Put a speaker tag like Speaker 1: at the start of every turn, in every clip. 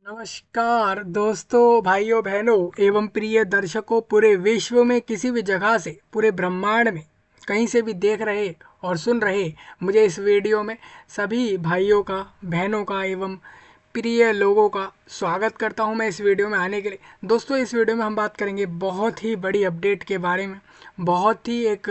Speaker 1: नमस्कार दोस्तों, भाइयों बहनों एवं प्रिय दर्शकों, पूरे विश्व में किसी भी जगह से, पूरे ब्रह्मांड में कहीं से भी देख रहे और सुन रहे मुझे इस वीडियो में सभी भाइयों का, बहनों का एवं प्रिय लोगों का स्वागत करता हूं मैं इस वीडियो में आने के लिए। दोस्तों, इस वीडियो में हम बात करेंगे बहुत ही बड़ी अपडेट के बारे में। बहुत ही एक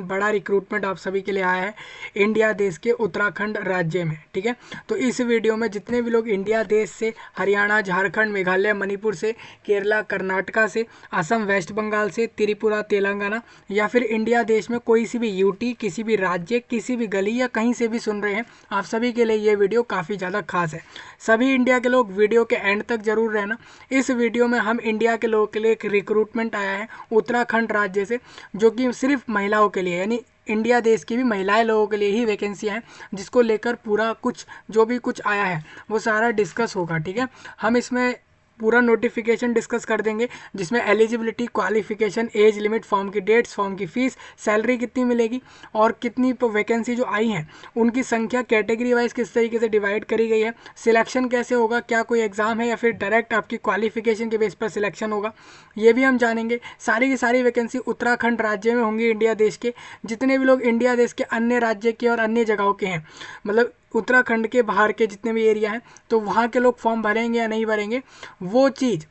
Speaker 1: बड़ा रिक्रूटमेंट आप सभी के लिए आया है इंडिया देश के उत्तराखंड राज्य में। ठीक है, तो इस वीडियो में जितने भी लोग इंडिया देश से, हरियाणा, झारखंड, मेघालय, मणिपुर से, केरला, कर्नाटका से, असम, वेस्ट बंगाल से, त्रिपुरा, तेलंगाना या फिर इंडिया देश में कोई सी भी यूटी, किसी भी राज्य, किसी भी गली या कहीं से भी सुन रहे हैं, आप सभी के लिए ये वीडियो काफ़ी ज़्यादा खास है। सभी इंडिया के लोग वीडियो के एंड तक जरूर रहना। इस वीडियो में हम इंडिया के लोगों के लिए एक रिक्रूटमेंट आया है उत्तराखंड राज्य से, जो कि सिर्फ महिलाओं के लिए, यानी इंडिया देश की भी महिलाएं लोगों के लिए ही वैकेंसियां हैं, जिसको लेकर पूरा कुछ जो भी कुछ आया है वो सारा डिस्कस होगा। ठीक है, हम इसमें पूरा नोटिफिकेशन डिस्कस कर देंगे, जिसमें eligibility, qualification, age limit, form की डेट्स, फॉर्म की फ़ीस, सैलरी कितनी मिलेगी और कितनी वैकेंसी जो आई हैं उनकी संख्या कैटेगरी वाइज किस तरीके से डिवाइड करी गई है, सिलेक्शन कैसे होगा, क्या कोई एग्ज़ाम है या फिर डायरेक्ट आपकी क्वालिफिकेशन के बेस पर सिलेक्शन होगा, ये भी हम जानेंगे। सारी की सारी वैकेंसी उत्तराखंड राज्य में होंगी इंडिया देश के। जितने भी लोग इंडिया देश के अन्य राज्य के और अन्य जगहों के हैं, मतलब उत्तराखंड के बाहर के जितने भी एरिया हैं, तो वहाँ के लोग फॉर्म भरेंगे या नहीं भरेंगे, वो चीज़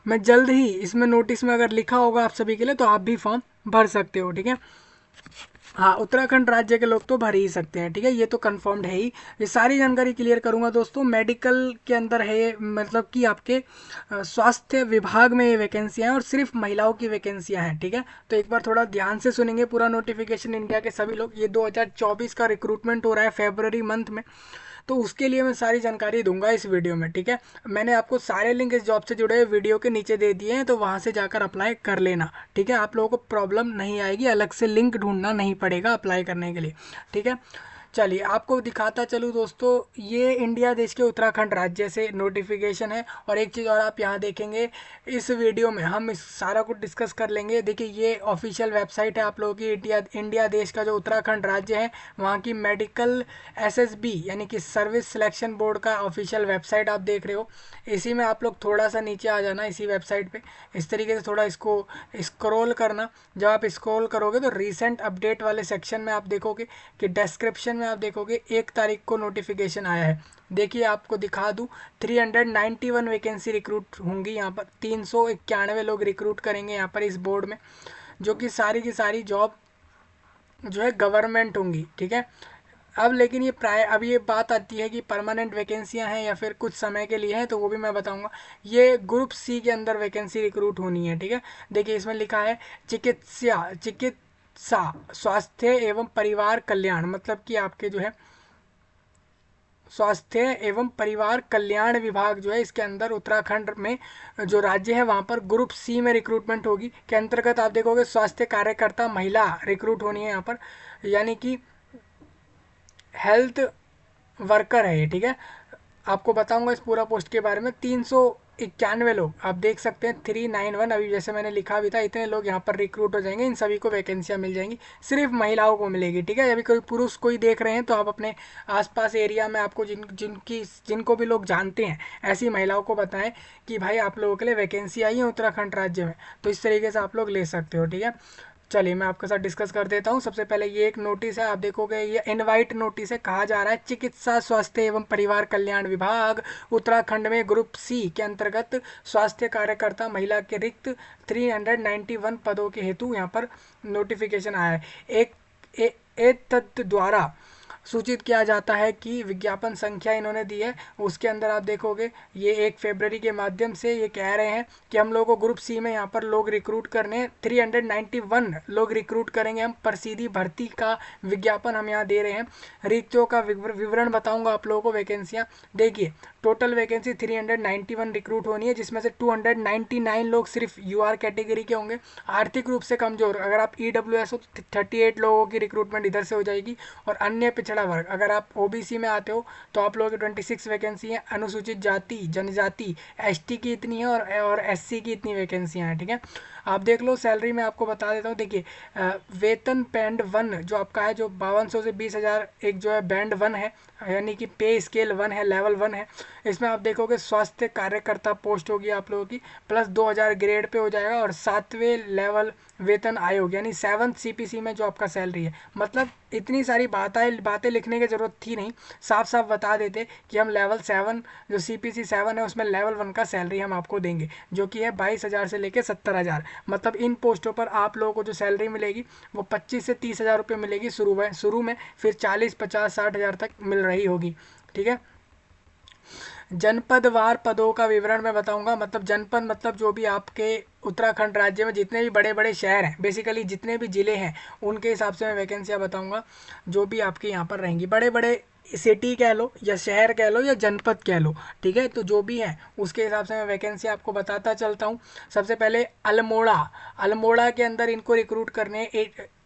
Speaker 1: मैं जल्द ही इसमें नोटिस में अगर लिखा होगा आप सभी के लिए, तो आप भी फॉर्म भर सकते हो। ठीक है, हाँ, उत्तराखंड राज्य के लोग तो भर ही सकते हैं। ठीक है, ये तो कंफर्म्ड है ही। ये सारी जानकारी क्लियर करूंगा दोस्तों। मेडिकल के अंदर है ये, मतलब कि आपके स्वास्थ्य विभाग में ये वैकेंसियाँ हैं और सिर्फ महिलाओं की वैकेंसियाँ हैं। ठीक है, तो एक बार थोड़ा ध्यान से सुनेंगे पूरा नोटिफिकेशन इंडिया के सभी लोग। ये 2024 का रिक्रूटमेंट हो रहा है फरवरी मंथ में, तो उसके लिए मैं सारी जानकारी दूंगा इस वीडियो में। ठीक है, मैंने आपको सारे लिंक इस जॉब से जुड़े हुए वीडियो के नीचे दे दिए हैं, तो वहाँ से जाकर अप्लाई कर लेना। ठीक है, आप लोगों को प्रॉब्लम नहीं आएगी, अलग से लिंक ढूंढना नहीं पड़ेगा अप्लाई करने के लिए। ठीक है, चलिए आपको दिखाता चलूँ दोस्तों, ये इंडिया देश के उत्तराखंड राज्य से नोटिफिकेशन है। और एक चीज़ और आप यहाँ देखेंगे, इस वीडियो में हम इस सारा कुछ डिस्कस कर लेंगे। देखिए, ये ऑफिशियल वेबसाइट है आप लोगों की इंडिया देश का जो उत्तराखंड राज्य है, वहाँ की मेडिकल एसएसबी यानी कि सर्विस सिलेक्शन बोर्ड का ऑफिशियल वेबसाइट आप देख रहे हो। इसी में आप लोग थोड़ा सा नीचे आ जाना, इसी वेबसाइट पे इस तरीके से थोड़ा इसको स्क्रॉल करना। जब आप स्क्रॉल करोगे तो रिसेंट अपडेट वाले सेक्शन में आप देखोगे कि डिस्क्रिप्शन में आप देखोगे 1 तारीख को नोटिफिकेशन आया है। देखिए, आपको दिखा दूँ, 391 वैकेंसी रिक्रूट होंगी यहाँ पर। 391 लोग रिक्रूट करेंगे यहाँ पर इस बोर्ड में, जो कि सारी की सारी जॉब जो है गवर्नमेंट होंगी। ठीक है, अब लेकिन अब ये बात आती है कि परमानेंट वैकेंसियां हैं या फिर कुछ समय के लिए हैं, तो वो भी मैं बताऊंगा। ये ग्रुप सी के अंदर वैकेंसी रिक्रूट होनी है। ठीक है, देखिए इसमें लिखा है चिकित्सा स्वास्थ्य एवं परिवार कल्याण, मतलब कि आपके जो है स्वास्थ्य एवं परिवार कल्याण विभाग जो है, इसके अंदर उत्तराखंड में जो राज्य है वहाँ पर ग्रुप सी में रिक्रूटमेंट होगी। के अंतर्गत आप देखोगे स्वास्थ्य कार्यकर्ता महिला रिक्रूट होनी है यहाँ पर, यानी कि हेल्थ वर्कर है ये। ठीक है, आपको बताऊंगा इस पूरा पोस्ट के बारे में। 391 लोग आप देख सकते हैं, 391 अभी जैसे मैंने लिखा भी था, इतने लोग यहाँ पर रिक्रूट हो जाएंगे। इन सभी को वैकेंसियाँ मिल जाएंगी, सिर्फ महिलाओं को मिलेगी। ठीक है, अभी कोई पुरुष कोई देख रहे हैं तो आप अपने आसपास एरिया में आपको जिनको भी लोग जानते हैं, ऐसी महिलाओं को बताएं कि भाई आप लोगों के लिए वैकेंसी आई है उत्तराखंड राज्य में, तो इस तरीके से आप लोग ले सकते हो। ठीक है, चलिए मैं आपके साथ डिस्कस कर देता हूँ। सबसे पहले ये एक नोटिस है, आप देखोगे ये इनवाइट नोटिस है। कहा जा रहा है चिकित्सा स्वास्थ्य एवं परिवार कल्याण विभाग उत्तराखंड में ग्रुप सी के अंतर्गत स्वास्थ्य कार्यकर्ता महिला के रिक्त 391 पदों के हेतु यहाँ पर नोटिफिकेशन आया है। एक तत्व द्वारा सूचित किया जाता है कि विज्ञापन संख्या इन्होंने दी है, उसके अंदर आप देखोगे ये 1 फरवरी के माध्यम से ये कह रहे हैं कि हम लोगों को ग्रुप सी में यहाँ पर लोग रिक्रूट करने 391 लोग रिक्रूट करेंगे हम पर सीधी भर्ती का विज्ञापन हम यहाँ दे रहे हैं। रिक्तियों का विवरण बताऊंगा आप लोगों को। वैकेंसियाँ देखिए, टोटल वैकेंसी 391 रिक्रूट होनी है, जिसमें से 299 लोग सिर्फ यूआर कैटेगरी के होंगे, आर्थिक रूप से कमजोर। अगर आप ईडब्ल्यूएस हो तो 38 लोगों की रिक्रूटमेंट इधर से हो जाएगी। और अन्य पिछड़ा वर्ग, अगर आप ओबीसी में आते हो तो आप लोगों की 26 वैकेंसी है। अनुसूचित जाति जनजाति एसटी की इतनी है और एससी की इतनी वैकेंसियाँ हैं। ठीक है, आप देख लो सैलरी में आपको बता देता हूँ। देखिए वेतन बैंड 1 जो आपका है, जो 5200 से 20,000 एक जो है बैंड 1 है, यानी कि पे स्केल 1 है, लेवल 1 है। इसमें आप देखोगे स्वास्थ्य कार्यकर्ता पोस्ट होगी आप लोगों की, प्लस 2000 ग्रेड पे हो जाएगा, और 7वें लेवल वेतन आयोग यानी 7th CPC में जो आपका सैलरी है। मतलब इतनी सारी बातें लिखने की ज़रूरत थी नहीं, साफ साफ बता देते कि हम लेवल 7 जो CPC 7 है उसमें लेवल 1 का सैलरी हम आपको देंगे, जो कि है 22,000 से लेकर 70,000। मतलब इन पोस्टों पर आप लोगों को जो सैलरी मिलेगी वो 25 से 30,000 रुपये मिलेगी शुरू में, फिर 40, 50, 60,000 तक मिल रही होगी। ठीक है। जनपदवार पदों का विवरण मैं बताऊंगा। मतलब जनपद मतलब जो भी आपके उत्तराखंड राज्य में जितने भी बड़े बड़े शहर हैं, बेसिकली जितने भी ज़िले हैं उनके हिसाब से मैं वैकेंसियाँ बताऊंगा जो भी आपके यहाँ पर रहेंगी। बड़े बड़े सिटी कह लो या शहर कह लो या जनपद कह लो, ठीक है, तो जो भी है उसके हिसाब से मैं वैकेंसी आपको बताता चलता हूँ। सबसे पहले अल्मोड़ा, अल्मोड़ा के अंदर इनको रिक्रूट करने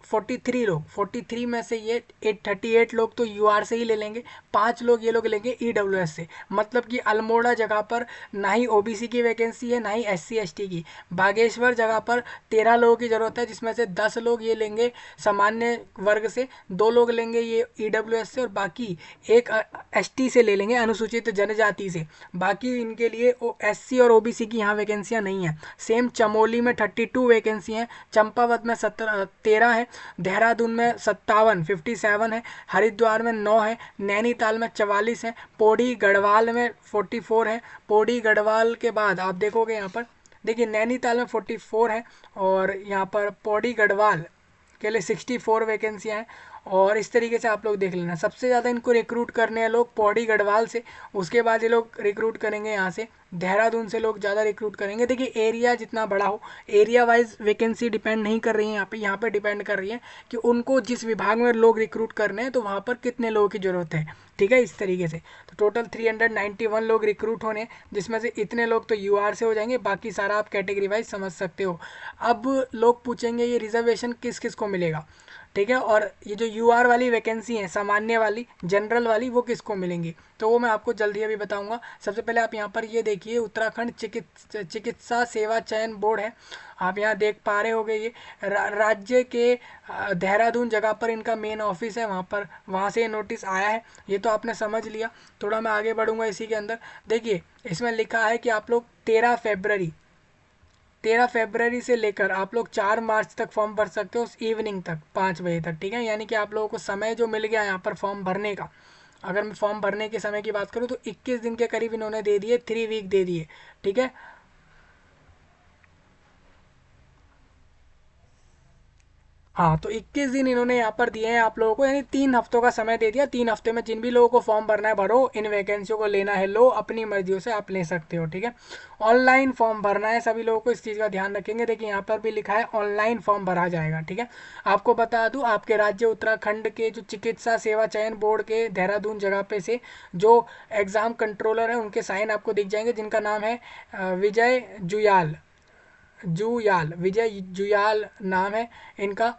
Speaker 1: 43 लोग, 43 में से ये 38 लोग तो UR से ही ले लेंगे, 5 लोग ये लोग लेंगे EWS से। मतलब कि अल्मोड़ा जगह पर ना ही OBC की वैकेंसी है, ना ही SC ST की। बागेश्वर जगह पर 13 लोगों की ज़रूरत है, जिसमें से 10 लोग ये लेंगे सामान्य वर्ग से, 2 लोग लेंगे ये EWS से, और बाकी एक ST से ले लेंगे, अनुसूचित जनजाति से। बाकी इनके लिए SC और OBC की यहाँ वैकेंसियाँ नहीं हैं। सेम चमोली में 32 वैकेंसी हैं, चंपावत में 13 है, देहरादून में 57 है, हरिद्वार में 9 है, नैनीताल में 44 है, पौड़ी गढ़वाल में 44 है। पौड़ी गढ़वाल के बाद आप देखोगे यहाँ पर, देखिए नैनीताल में 44 है, और यहाँ पर पौड़ी गढ़वाल के लिए 64 वैकेंसियाँ हैं। और इस तरीके से आप लोग देख लेना, सबसे ज़्यादा इनको रिक्रूट करने हैं लोग पौड़ी गढ़वाल से, उसके बाद ये लोग रिक्रूट करेंगे यहाँ से देहरादून से, लोग ज़्यादा रिक्रूट करेंगे। देखिए एरिया जितना बड़ा हो, एरिया वाइज वैकेंसी डिपेंड नहीं कर रही है यहाँ पे डिपेंड कर रही है कि उनको जिस विभाग में लोग रिक्रूट करने हैं तो वहाँ पर कितने लोगों की ज़रूरत है। ठीक है, इस तरीके से तो टोटल 391 लोग रिक्रूट होने, जिसमें से इतने लोग तो UR से हो जाएंगे, बाकी सारा आप कैटेगरी वाइज समझ सकते हो। अब लोग पूछेंगे ये रिजर्वेशन किस किस को मिलेगा, ठीक है, और ये जो UR वाली वैकेंसी है, सामान्य वाली, जनरल वाली, वो किसको मिलेंगी, तो वो मैं आपको जल्दी अभी बताऊंगा। सबसे पहले आप यहाँ पर ये देखिए उत्तराखंड चिकित्सा सेवा चयन बोर्ड है, आप यहाँ देख पा रहे होगे ये राज्य के देहरादून जगह पर इनका मेन ऑफिस है, वहाँ से ये नोटिस आया है, ये तो आपने समझ लिया। थोड़ा मैं आगे बढ़ूंगा इसी के अंदर। देखिए इसमें लिखा है कि आप लोग 13 फरवरी से लेकर आप लोग 4 मार्च तक फॉर्म भर सकते हो, इवनिंग तक 5 बजे तक। ठीक है, यानी कि आप लोगों को समय जो मिल गया यहाँ पर फॉर्म भरने का, अगर मैं फॉर्म भरने के समय की बात करूँ तो 21 दिन के करीब इन्होंने दे दिए, 3 वीक दे दिए। ठीक है, हाँ, तो 21 दिन इन्होंने यहाँ पर दिए हैं आप लोगों को, यानी 3 हफ्तों का समय दे दिया। 3 हफ्ते में जिन भी लोगों को फॉर्म भरना है भरो, इन वैकेंसियों को लेना है लो, अपनी मर्जियों से आप ले सकते हो। ठीक है, ऑनलाइन फॉर्म भरना है सभी लोगों को, इस चीज़ का ध्यान रखेंगे। देखिए यहाँ पर भी लिखा है ऑनलाइन फॉर्म भरा जाएगा। ठीक है, आपको बता दूँ आपके राज्य उत्तराखंड के जो चिकित्सा सेवा चयन बोर्ड के देहरादून जगह पे से जो एग्ज़ाम कंट्रोलर है उनके साइन आपको दिख जाएंगे, जिनका नाम है विजय जुयाल नाम है इनका,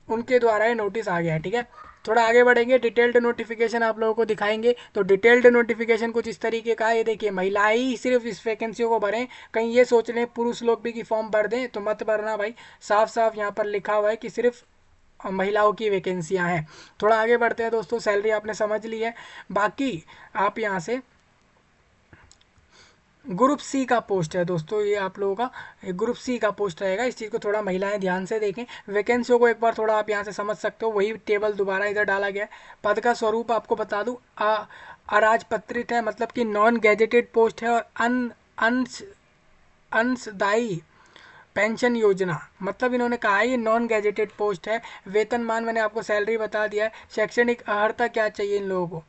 Speaker 1: उनके द्वारा ये नोटिस आ गया है। ठीक है, थोड़ा आगे बढ़ेंगे, डिटेल्ड नोटिफिकेशन आप लोगों को दिखाएंगे। तो डिटेल्ड नोटिफिकेशन कुछ इस तरीके का है, ये देखिए महिलाएं ही सिर्फ इस वैकेंसियों को भरें, कहीं ये सोच लें पुरुष लोग भी कि फॉर्म भर दें, तो मत भरना भाई। साफ साफ यहाँ पर लिखा हुआ है कि सिर्फ महिलाओं की वैकेंसियाँ हैं। थोड़ा आगे बढ़ते हैं दोस्तों, सैलरी आपने समझ ली है, बाकी आप यहाँ से ग्रुप C का पोस्ट है दोस्तों, ये आप लोगों का ग्रुप C का पोस्ट रहेगा। इस चीज़ को थोड़ा महिलाएं ध्यान से देखें, वैकेंसियों को एक बार थोड़ा आप यहाँ से समझ सकते हो, वही टेबल दोबारा इधर डाला गया है। पद का स्वरूप आपको बता दूँ, अराजपत्रित है, मतलब कि नॉन गैजेटेड पोस्ट है, और अंशदायी पेंशन योजना, मतलब इन्होंने कहा है ये नॉन गैजेटेड पोस्ट है। वेतनमान मैंने आपको सैलरी बता दिया है। शैक्षणिक अर्हता क्या चाहिए इन लोगों को,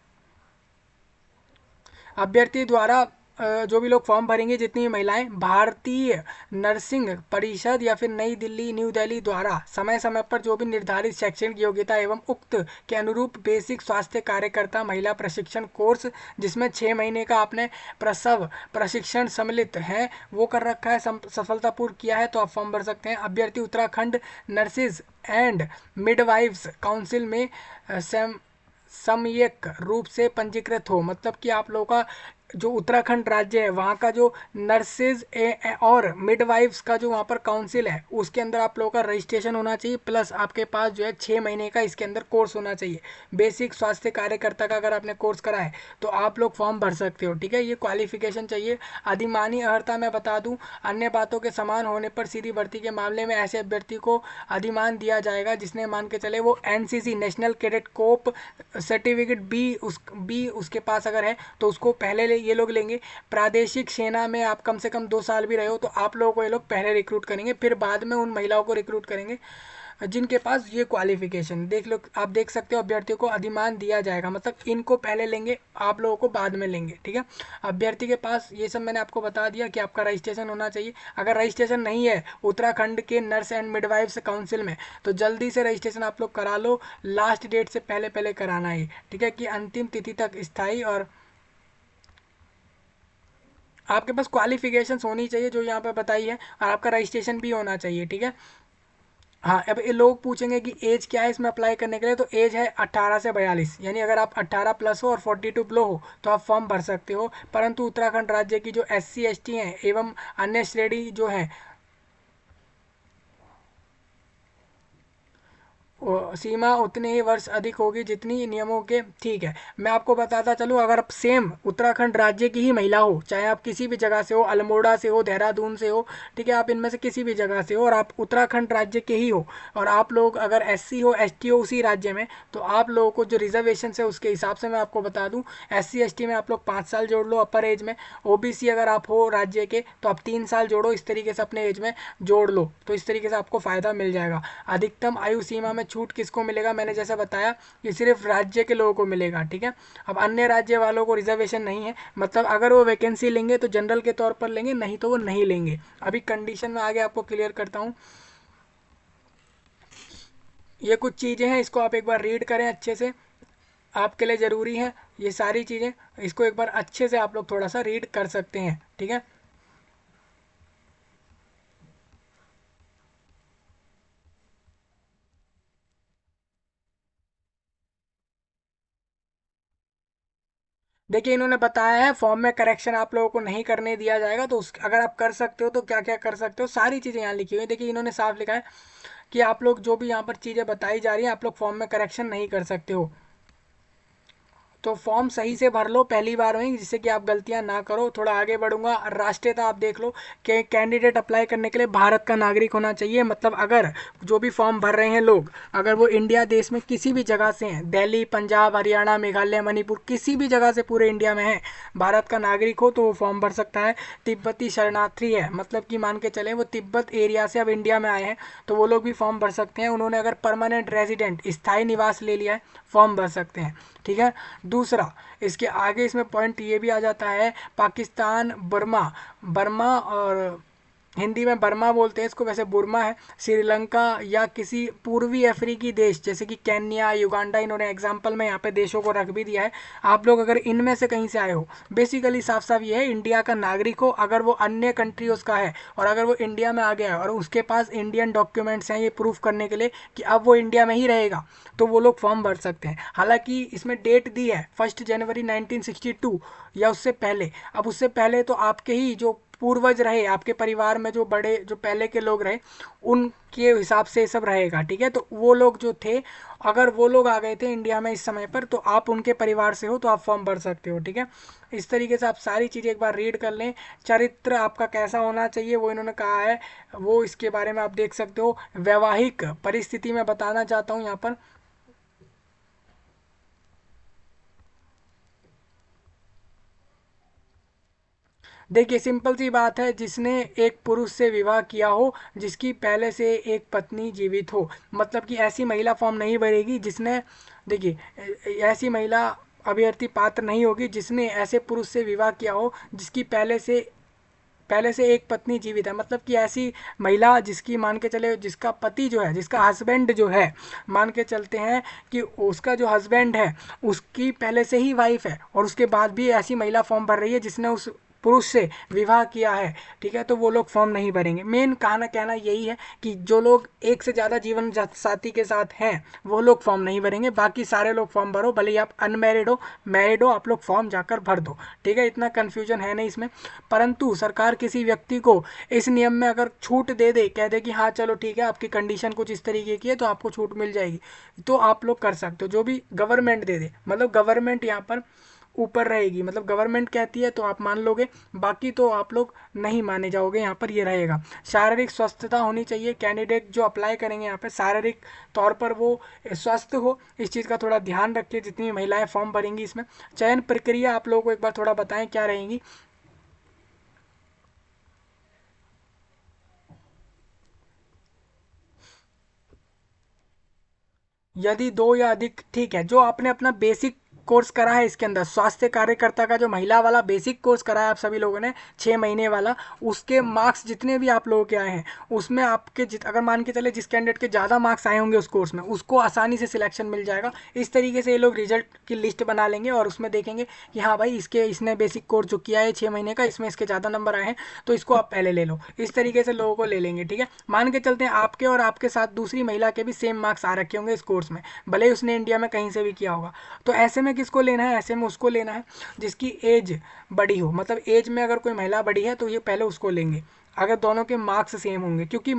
Speaker 1: अभ्यर्थी द्वारा जो भी लोग फॉर्म भरेंगे, जितनी भी महिलाएं, भारतीय नर्सिंग परिषद या फिर न्यू दिल्ली द्वारा समय समय पर जो भी निर्धारित शैक्षणिक योग्यता एवं उक्त के अनुरूप बेसिक स्वास्थ्य कार्यकर्ता महिला प्रशिक्षण कोर्स, जिसमें 6 महीने का आपने प्रसव प्रशिक्षण सम्मिलित है वो कर रखा है, सफलतापूर्व किया है, तो आप फॉर्म भर सकते हैं। अभ्यर्थी Uttarakhand nurses and midwives council में समयक रूप से पंजीकृत हो, मतलब कि आप लोगों का जो उत्तराखंड राज्य है वहाँ का जो नर्सेज और मिडवाइफ्स का जो वहाँ पर काउंसिल है उसके अंदर आप लोगों का रजिस्ट्रेशन होना चाहिए, प्लस आपके पास जो है 6 महीने का इसके अंदर कोर्स होना चाहिए। बेसिक स्वास्थ्य कार्यकर्ता का अगर आपने कोर्स करा है तो आप लोग फॉर्म भर सकते हो, ठीक है। ये क्वालिफिकेशन चाहिए। अधिमानी अर्हता मैं बता दूं, अन्य बातों के समान होने पर सीधी भर्ती के मामले में ऐसे अभ्यर्थी को अधिमान दिया जाएगा जिसने मान के चले वो एनसीसी नेशनल कैडेट कोप सर्टिफिकेट बी उसके पास अगर है तो उसको पहले ये लोग लेंगे। प्रादेशिक सेना में आप कम से कम 2 साल भी रहे हो तो आप लोगों को ये लोग पहले रिक्रूट करेंगे, फिर बाद में उन महिलाओं को रिक्रूट करेंगे जिनके पास ये क्वालिफिकेशन। देख लो, आप देख सकते हो अभ्यर्थियों को अधिमान दिया जाएगा, मतलब इनको पहले लेंगे, आप लोगों को बाद में लेंगे, ठीक है। अभ्यर्थी के पास ये सब मैंने आपको बता दिया कि आपका रजिस्ट्रेशन होना चाहिए। अगर रजिस्ट्रेशन नहीं है उत्तराखंड के नर्स एंड मिडवाइफ्स काउंसिल में तो जल्दी से रजिस्ट्रेशन आप लोग करा लो, लास्ट डेट से पहले पहले कराना है, ठीक है, कि अंतिम तिथि तक स्थायी। और आपके पास क्वालिफिकेशंस होनी चाहिए जो यहाँ पर बताई है, और आपका रजिस्ट्रेशन भी होना चाहिए, ठीक है। हाँ, अब ये लोग पूछेंगे कि एज क्या है इसमें अप्लाई करने के लिए, तो एज है 18 से 42, यानी अगर आप 18 प्लस हो और 42 बिलो हो तो आप फॉर्म भर सकते हो। परंतु उत्तराखंड राज्य की जो SC ST हैं एवं अन्य श्रेणी जो है सीमा उतने ही वर्ष अधिक होगी जितनी नियमों के, ठीक है। मैं आपको बताता चलूँ, अगर आप सेम उत्तराखंड राज्य की ही महिला हो, चाहे आप किसी भी जगह से हो, अल्मोड़ा से हो, देहरादून से हो, ठीक है, आप इनमें से किसी भी जगह से हो और आप उत्तराखंड राज्य के ही हो, और आप लोग अगर SC हो ST हो उसी राज्य में, तो आप लोगों को जो रिजर्वेशन है उसके हिसाब से मैं आपको बता दूँ, SC ST में आप लोग 5 साल जोड़ लो अपर एज में, OBC अगर आप हो राज्य के तो आप 3 साल जोड़ो, इस तरीके से अपने एज में जोड़ लो, तो इस तरीके से आपको फ़ायदा मिल जाएगा। अधिकतम आयु सीमा में छूट किसको मिलेगा, मैंने जैसा बताया ये सिर्फ राज्य के लोगों को मिलेगा, ठीक है। अब अन्य राज्य वालों को रिजर्वेशन नहीं है, मतलब अगर वो वैकेंसी लेंगे तो जनरल के तौर पर लेंगे, नहीं तो वो नहीं लेंगे। अभी कंडीशन में आगे आपको क्लियर करता हूँ। ये कुछ चीज़ें हैं, इसको आप एक बार रीड करें अच्छे से, आपके लिए ज़रूरी है ये सारी चीज़ें, इसको एक बार अच्छे से आप लोग थोड़ा सा रीड कर सकते हैं, ठीक है। देखिए, इन्होंने बताया है फॉर्म में करेक्शन आप लोगों को नहीं करने दिया जाएगा, तो उस अगर आप कर सकते हो तो क्या क्या कर सकते हो सारी चीज़ें यहाँ लिखी हुई है। देखिए, इन्होंने साफ लिखा है कि आप लोग जो भी यहाँ पर चीज़ें बताई जा रही हैं आप लोग फॉर्म में करेक्शन नहीं कर सकते हो, तो फॉर्म सही से भर लो पहली बार में, जिससे कि आप गलतियां ना करो। थोड़ा आगे बढ़ूंगा, राष्ट्रीयता आप देख लो कि कैंडिडेट अप्लाई करने के लिए भारत का नागरिक होना चाहिए, मतलब अगर जो भी फॉर्म भर रहे हैं लोग, अगर वो इंडिया देश में किसी भी जगह से हैं, दिल्ली, पंजाब, हरियाणा, मेघालय, मणिपुर, किसी भी जगह से पूरे इंडिया में है, भारत का नागरिक हो तो वो फॉर्म भर सकता है। तिब्बती शरणार्थी है, मतलब कि मान के चले वो तिब्बत एरिया से अब इंडिया में आए हैं तो वो लोग भी फॉर्म भर सकते हैं। उन्होंने अगर परमानेंट रेजिडेंट स्थायी निवास ले लिया है फॉर्म भर सकते हैं, ठीक है। दूसरा, इसके आगे इसमें पॉइंट ये भी आ जाता है, पाकिस्तान, बर्मा, बर्मा और हिंदी में बर्मा बोलते हैं इसको, वैसे बुर्मा है, श्रीलंका या किसी पूर्वी अफ्रीकी देश जैसे कि केन्या, युगांडा, इन्होंने एग्जाम्पल में यहाँ पे देशों को रख भी दिया है। आप लोग अगर इनमें से कहीं से आए हो, बेसिकली साफ साफ ये है इंडिया का नागरिक हो, अगर वो अन्य कंट्रीज का है और अगर वो इंडिया में आ गया है और उसके पास इंडियन डॉक्यूमेंट्स हैं ये प्रूफ करने के लिए कि अब वो इंडिया में ही रहेगा, तो वो लोग फॉर्म भर सकते हैं। हालांकि इसमें डेट दी है 1 जनवरी 1962 या उससे पहले। अब उससे पहले तो आपके ही जो पूर्वज रहे, आपके परिवार में जो बड़े जो पहले के लोग रहे उनके हिसाब से सब रहेगा, ठीक है। तो वो लोग जो थे, अगर वो लोग आ गए थे इंडिया में इस समय पर तो आप उनके परिवार से हो तो आप फॉर्म भर सकते हो, ठीक है। इस तरीके से आप सारी चीज़ें एक बार रीड कर लें। चरित्र आपका कैसा होना चाहिए वो इन्होंने कहा है, वो इसके बारे में आप देख सकते हो। वैवाहिक परिस्थिति में बताना चाहता हूँ यहाँ पर, देखिए सिंपल सी बात है, जिसने एक पुरुष से विवाह किया हो जिसकी पहले से एक पत्नी जीवित हो, मतलब कि ऐसी महिला फॉर्म नहीं भरेगी जिसने, देखिए ऐसी महिला अभ्यर्थी पात्र नहीं होगी जिसने ऐसे पुरुष से विवाह किया हो जिसकी पहले से एक पत्नी जीवित है, मतलब कि ऐसी महिला जिसकी मान के चले जिसका पति जो है, जिसका हस्बैंड जो है, मान के चलते हैं कि उसका जो हस्बैंड है उसकी पहले से ही वाइफ है और उसके बाद भी ऐसी महिला फॉर्म भर रही है जिसने उस पुरुष से विवाह किया है, ठीक है, तो वो लोग फॉर्म नहीं भरेंगे। मेन कहना यही है कि जो लोग एक से ज़्यादा जीवन साथी के साथ हैं वो लोग फॉर्म नहीं भरेंगे, बाकी सारे लोग फॉर्म भरो, भले ही आप अनमैरिड हो मैरिड हो, आप लोग फॉर्म जाकर भर दो, ठीक है, इतना कन्फ्यूजन है नहीं इसमें। परंतु सरकार किसी व्यक्ति को इस नियम में अगर छूट दे दे, कह दे कि हाँ चलो ठीक है आपकी कंडीशन कुछ इस तरीके की है तो आपको छूट मिल जाएगी, तो आप लोग कर सकते हो। जो भी गवर्नमेंट दे दे, मतलब गवर्नमेंट यहाँ पर ऊपर रहेगी, मतलब गवर्नमेंट कहती है तो आप मान लोगे, बाकी तो आप लोग नहीं माने जाओगे, यहाँ पर ये रहेगा। शारीरिक स्वस्थता होनी चाहिए, कैंडिडेट जो अप्लाई करेंगे यहाँ पे शारीरिक तौर पर वो स्वस्थ हो, इस चीज़ का थोड़ा ध्यान रखिए जितनी महिलाएं फॉर्म भरेंगी इसमें। चयन प्रक्रिया आप लोगों को एक बार थोड़ा बताएं क्या रहेंगी। यदि दो या अधिक, ठीक है, जो आपने अपना बेसिक कोर्स करा है इसके अंदर, स्वास्थ्य कार्यकर्ता का जो महिला वाला बेसिक कोर्स करा है आप सभी लोगों ने 6 महीने वाला, उसके मार्क्स जितने भी आप लोगों के आए हैं उसमें आपके अगर मान के चले जिस कैंडिडेट के ज़्यादा मार्क्स आए होंगे उस कोर्स में उसको आसानी से सिलेक्शन मिल जाएगा। इस तरीके से ये लोग रिजल्ट की लिस्ट बना लेंगे और उसमें देखेंगे कि हाँ भाई इसने बेसिक कोर्स जो किया है 6 महीने का, इसमें इसके ज़्यादा नंबर आए हैं तो इसको आप पहले ले लो, इस तरीके से लोगों को ले लेंगे, ठीक है। मान के चलते हैं आपके और आपके साथ दूसरी महिला के भी सेम मार्क्स आ रखे होंगे इस कोर्स में, भले ही उसने इंडिया में कहीं से भी किया होगा, तो ऐसे में किसको लेना है, ऐसे में उसको लेना है जिसकी एज बड़ी हो, मतलब एज में अगर कोई महिला बड़ी है तो ये पहले उसको लेंगे अगर दोनों के मार्क्स सेम होंगे, क्योंकि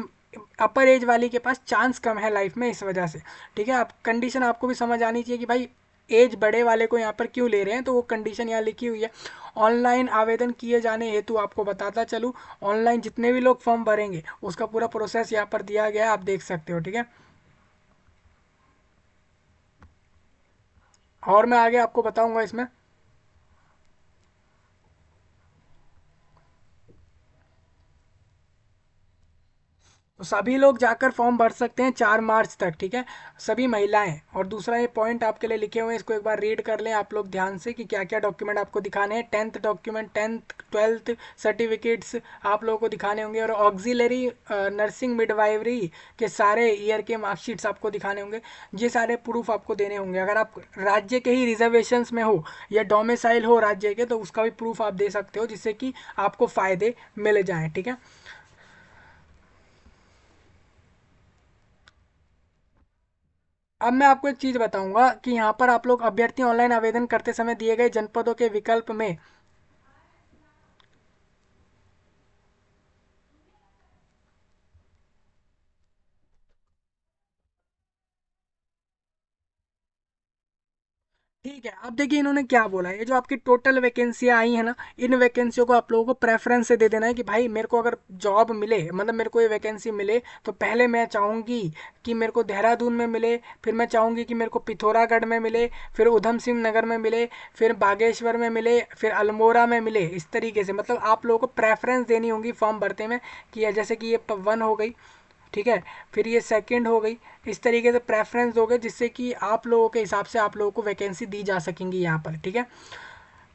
Speaker 1: अपर एज वाली के पास चांस कम है लाइफ में इस वजह से, ठीक है। आप कंडीशन आपको भी समझ आनी चाहिए कि भाई एज बड़े वाले को यहाँ पर क्यों ले रहे हैं, तो वो कंडीशन यहाँ लिखी हुई है। ऑनलाइन आवेदन किए जाने हेतु आपको बताता चलूँ, ऑनलाइन जितने भी लोग फॉर्म भरेंगे उसका पूरा प्रोसेस यहाँ पर दिया गया है, आप देख सकते हो, ठीक है। और मैं आगे आपको बताऊंगा इसमें। तो सभी लोग जाकर फॉर्म भर सकते हैं 4 मार्च तक, ठीक है, सभी महिलाएं। और दूसरा ये पॉइंट आपके लिए लिखे हुए हैं, इसको एक बार रीड कर लें आप लोग ध्यान से कि क्या क्या डॉक्यूमेंट आपको दिखाने हैं। 10th document, 10th 12th certificates आप लोगों को दिखाने होंगे, और ऑक्सिलरी नर्सिंग मिडवाइवरी के सारे ईयर के मार्कशीट्स आपको दिखाने होंगे। ये सारे प्रूफ आपको देने होंगे। अगर आप राज्य के ही रिजर्वेशंस में हो या डोमिसाइल हो राज्य के तो उसका भी प्रूफ आप दे सकते हो, जिससे कि आपको फ़ायदे मिल जाएँ, ठीक है। अब मैं आपको एक चीज़ बताऊंगा कि यहाँ पर आप लोग अभ्यर्थी ऑनलाइन आवेदन करते समय दिए गए जनपदों के विकल्प में, ठीक है, अब देखिए इन्होंने क्या बोला है, ये जो आपकी टोटल वैकेंसियाँ आई है ना, इन वैकेंसियों को आप लोगों को प्रेफरेंस से दे देना है कि भाई मेरे को अगर जॉब मिले, मतलब मेरे को ये वैकेंसी मिले तो पहले मैं चाहूँगी कि मेरे को देहरादून में मिले, फिर मैं चाहूँगी कि मेरे को पिथौरागढ़ में मिले, फिर उधम सिंह नगर में मिले, फिर बागेश्वर में मिले, फिर अल्मोड़ा में मिले, इस तरीके से मतलब आप लोगों को प्रेफरेंस देनी होगी फॉर्म भरते में कि जैसे कि ये 1 हो गई, ठीक है, फिर ये सेकंड हो गई, इस तरीके से प्रेफरेंस दोगे जिससे कि आप लोगों के हिसाब से आप लोगों को वैकेंसी दी जा सकेंगी यहाँ पर, ठीक है।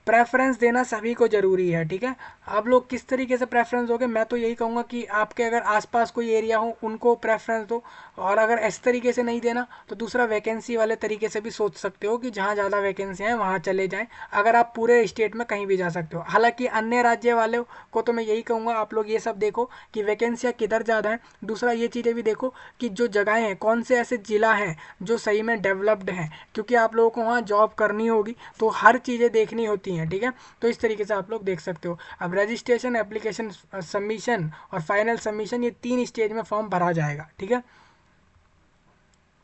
Speaker 1: प्रेफरेंस देना सभी को ज़रूरी है, ठीक है। आप लोग किस तरीके से प्रेफरेंस दोगे, मैं तो यही कहूँगा कि आपके अगर आसपास कोई एरिया हो उनको प्रेफरेंस दो, और अगर इस तरीके से नहीं देना तो दूसरा वैकेंसी वाले तरीके से भी सोच सकते हो कि जहाँ ज़्यादा वैकेंसी हैं वहाँ चले जाएँ, अगर आप पूरे स्टेट में कहीं भी जा सकते हो। हालांकि अन्य राज्य वाले को तो मैं यही कहूँगा आप लोग ये सब देखो कि वैकेंसियाँ किधर ज़्यादा हैं, दूसरा ये चीज़ें भी देखो कि जो जगहें हैं कौन से ऐसे ज़िला हैं जो सही में डेवलप्ड हैं, क्योंकि आप लोगों को वहाँ जॉब करनी होगी तो हर चीज़ें देखनी होती हैं, ठीक है। तो इस तरीके से आप लोग देख सकते हो। अब रजिस्ट्रेशन, एप्लीकेशन सबमिशन और फाइनल सबमिशन, ये 3 स्टेज में फॉर्म भरा जाएगा, ठीक है।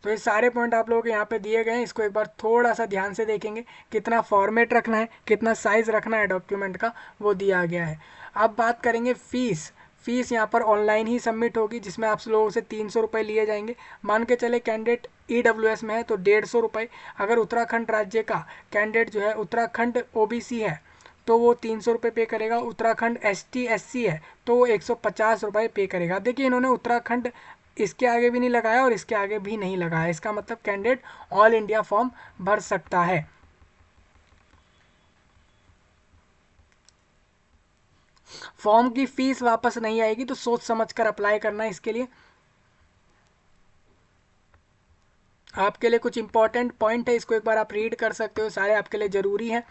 Speaker 1: तो ये सारे पॉइंट आप लोगों के यहाँ पे दिए गए हैं, इसको एक बार थोड़ा सा ध्यान से देखेंगे, कितना फॉर्मेट रखना है, कितना साइज़ रखना है डॉक्यूमेंट का, वो दिया गया है। अब बात करेंगे फ़ीस। फ़ीस यहाँ पर ऑनलाइन ही सबमिट होगी, जिसमें आप लोगों से 300 रुपये लिए जाएंगे। मान के चले कैंडिडेट EWS में है तो 150 रुपये, अगर उत्तराखंड राज्य का कैंडिडेट जो है, उत्तराखंड OBC है तो वो 300 रुपये पे करेगा, उत्तराखंड ST SC है तो वो 150 रुपये पे करेगा। देखिए इन्होंने उत्तराखंड इसके आगे भी नहीं लगाया और इसके आगे भी नहीं लगाया, इसका मतलब कैंडिडेट ऑल इंडिया फॉर्म भर सकता है। फॉर्म की फीस वापस नहीं आएगी तो सोच समझ कर अप्लाई करना है इसके लिए। आपके लिए कुछ इंपॉर्टेंट पॉइंट है, इसको एक बार आप रीड कर सकते हो, सारे आपके लिए ज़रूरी है।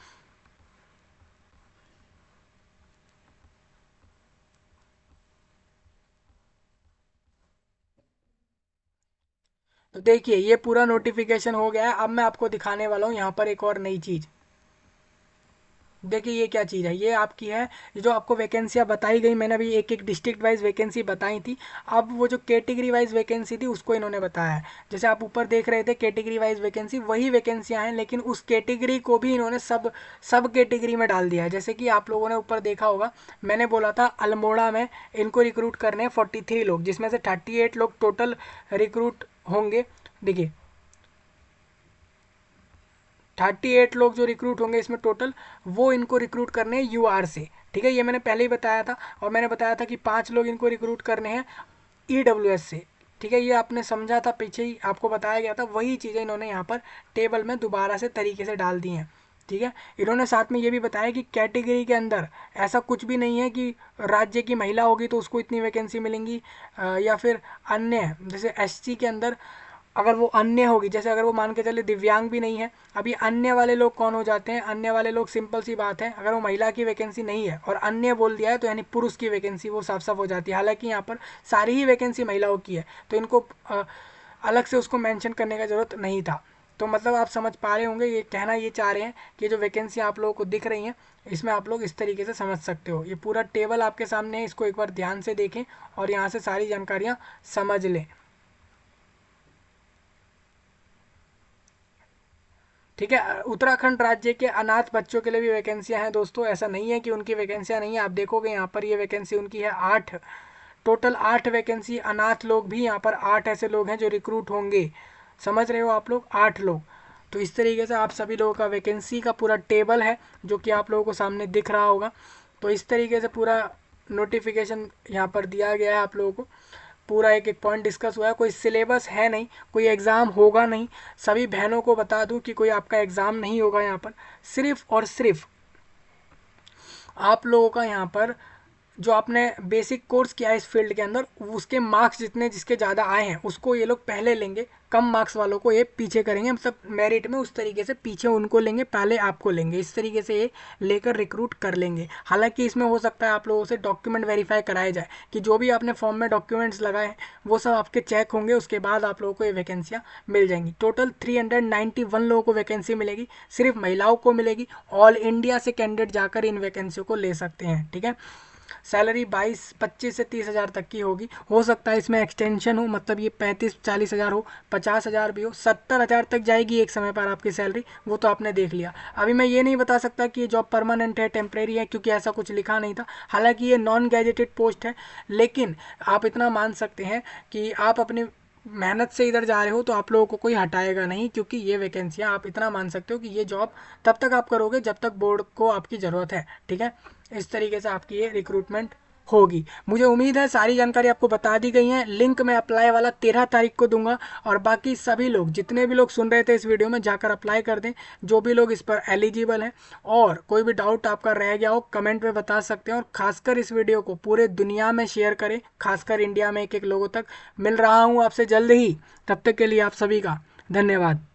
Speaker 1: तो देखिए ये पूरा नोटिफिकेशन हो गया है। अब मैं आपको दिखाने वाला हूँ यहाँ पर एक और नई चीज़। देखिए ये क्या चीज़ है, ये आपकी है, ये जो आपको वैकेंसियाँ बताई गई, मैंने अभी एक एक डिस्ट्रिक्ट वाइज वैकेंसी बताई थी। अब वो जो कैटेगरी वाइज वैकेंसी थी उसको इन्होंने बताया है। जैसे आप ऊपर देख रहे थे कैटेगरी वाइज वैकेंसी, वही वैकेंसियाँ हैं, लेकिन उस कैटेगरी को भी इन्होंने सब सब कैटेगरी में डाल दिया है। जैसे कि आप लोगों ने ऊपर देखा होगा, मैंने बोला था अल्मोड़ा में इनको रिक्रूट करने हैं 43 लोग, जिसमें से 38 लोग टोटल रिक्रूट होंगे। देखिए 38 लोग जो रिक्रूट होंगे इसमें टोटल, वो इनको रिक्रूट करने हैं यूआर से। ठीक है, ये मैंने पहले ही बताया था। और मैंने बताया था कि 5 लोग इनको रिक्रूट करने हैं ईडब्ल्यूएस से। ठीक है, ये आपने समझा था, पीछे ही आपको बताया गया था, वही चीज़ें इन्होंने यहाँ पर टेबल में दोबारा से तरीके से डाल दी हैं। ठीक है, इन्होंने साथ में ये भी बताया कि कैटेगरी के अंदर ऐसा कुछ भी नहीं है कि राज्य की महिला होगी तो उसको इतनी वैकेंसी मिलेंगी, या फिर अन्य जैसे एससी के अंदर अगर वो अन्य होगी, जैसे अगर वो मान के चले दिव्यांग भी नहीं है। अब ये अन्य वाले लोग कौन हो जाते हैं, अन्य वाले लोग सिंपल सी बात है, अगर वो महिला की वैकेंसी नहीं है और अन्य बोल दिया है तो यानी पुरुष की वैकेंसी वो साफ साफ हो जाती है। हालांकि यहाँ पर सारी ही वैकेंसी महिलाओं की है, तो इनको अलग से उसको मेंशन करने का ज़रूरत नहीं था। तो मतलब आप समझ पा रहे होंगे, ये कहना ये चाह रहे हैं कि जो वैकेंसी आप लोगों को दिख रही हैं इसमें आप लोग इस तरीके से समझ सकते हो। ये पूरा टेबल आपके सामने है, इसको एक बार ध्यान से देखें और यहाँ से सारी जानकारियाँ समझ लें। ठीक है, उत्तराखंड राज्य के अनाथ बच्चों के लिए भी वैकेंसियां हैं दोस्तों, ऐसा नहीं है कि उनकी वैकेंसियां नहीं है। आप देखोगे यहाँ पर ये वैकेंसी उनकी है 8, टोटल 8 वैकेंसी। अनाथ लोग भी यहाँ पर 8 ऐसे लोग हैं जो रिक्रूट होंगे। समझ रहे हो आप लोग, 8 लोग। तो इस तरीके से आप सभी लोगों का वैकेंसी का पूरा टेबल है जो कि आप लोगों को सामने दिख रहा होगा। तो इस तरीके से पूरा नोटिफिकेशन यहाँ पर दिया गया है आप लोगों को। पूरा एक एक पॉइंट डिस्कस हुआ है। कोई सिलेबस है नहीं, कोई एग्ज़ाम होगा नहीं। सभी बहनों को बता दूं कि कोई आपका एग्ज़ाम नहीं होगा यहाँ पर। सिर्फ और सिर्फ आप लोगों का यहाँ पर जो आपने बेसिक कोर्स किया है इस फील्ड के अंदर, उसके मार्क्स जितने जिसके ज़्यादा आए हैं उसको ये लोग पहले लेंगे, कम मार्क्स वालों को ये पीछे करेंगे। मतलब मेरिट में उस तरीके से पीछे उनको लेंगे, पहले आपको लेंगे, इस तरीके से ये लेकर रिक्रूट कर लेंगे। हालांकि इसमें हो सकता है आप लोगों से डॉक्यूमेंट वेरीफाई कराया जाए कि जो भी आपने फॉर्म में डॉक्यूमेंट्स लगाए हैं वो सब आपके चेक होंगे, उसके बाद आप लोगों को ये वैकेंसियाँ मिल जाएंगी। टोटल 391 लोगों को वैकेंसी मिलेगी, सिर्फ महिलाओं को मिलेगी। ऑल इंडिया से कैंडिडेट जाकर इन वैकेंसियों को ले सकते हैं। ठीक है, सैलरी 25 से 30 हज़ार तक की होगी। हो सकता है इसमें एक्सटेंशन हो, मतलब ये 35-40 हज़ार हो, 50 हज़ार भी हो, 70 हज़ार तक जाएगी एक समय पर आपकी सैलरी। वो तो आपने देख लिया। अभी मैं ये नहीं बता सकता कि ये जॉब परमानेंट है टेम्प्रेरी है, क्योंकि ऐसा कुछ लिखा नहीं था। हालांकि ये नॉन गैजेटेड पोस्ट है, लेकिन आप इतना मान सकते हैं कि आप अपनी मेहनत से इधर जा रहे हो तो आप लोगों को कोई हटाएगा नहीं, क्योंकि ये वैकेंसियाँ आप इतना मान सकते हो कि ये जॉब तब तक आप करोगे जब तक बोर्ड को आपकी ज़रूरत है। ठीक है, इस तरीके से आपकी ये रिक्रूटमेंट होगी। मुझे उम्मीद है सारी जानकारी आपको बता दी गई है। लिंक मैं अप्लाई वाला 13 तारीख को दूंगा, और बाकी सभी लोग जितने भी लोग सुन रहे थे इस वीडियो में जाकर अप्लाई कर दें, जो भी लोग इस पर एलिजिबल हैं। और कोई भी डाउट आपका रह गया हो कमेंट में बता सकते हैं, और खासकर इस वीडियो को पूरे दुनिया में शेयर करें, खासकर इंडिया में एक एक लोगों तक। मिल रहा हूँ आपसे जल्द ही, तब तक के लिए आप सभी का धन्यवाद।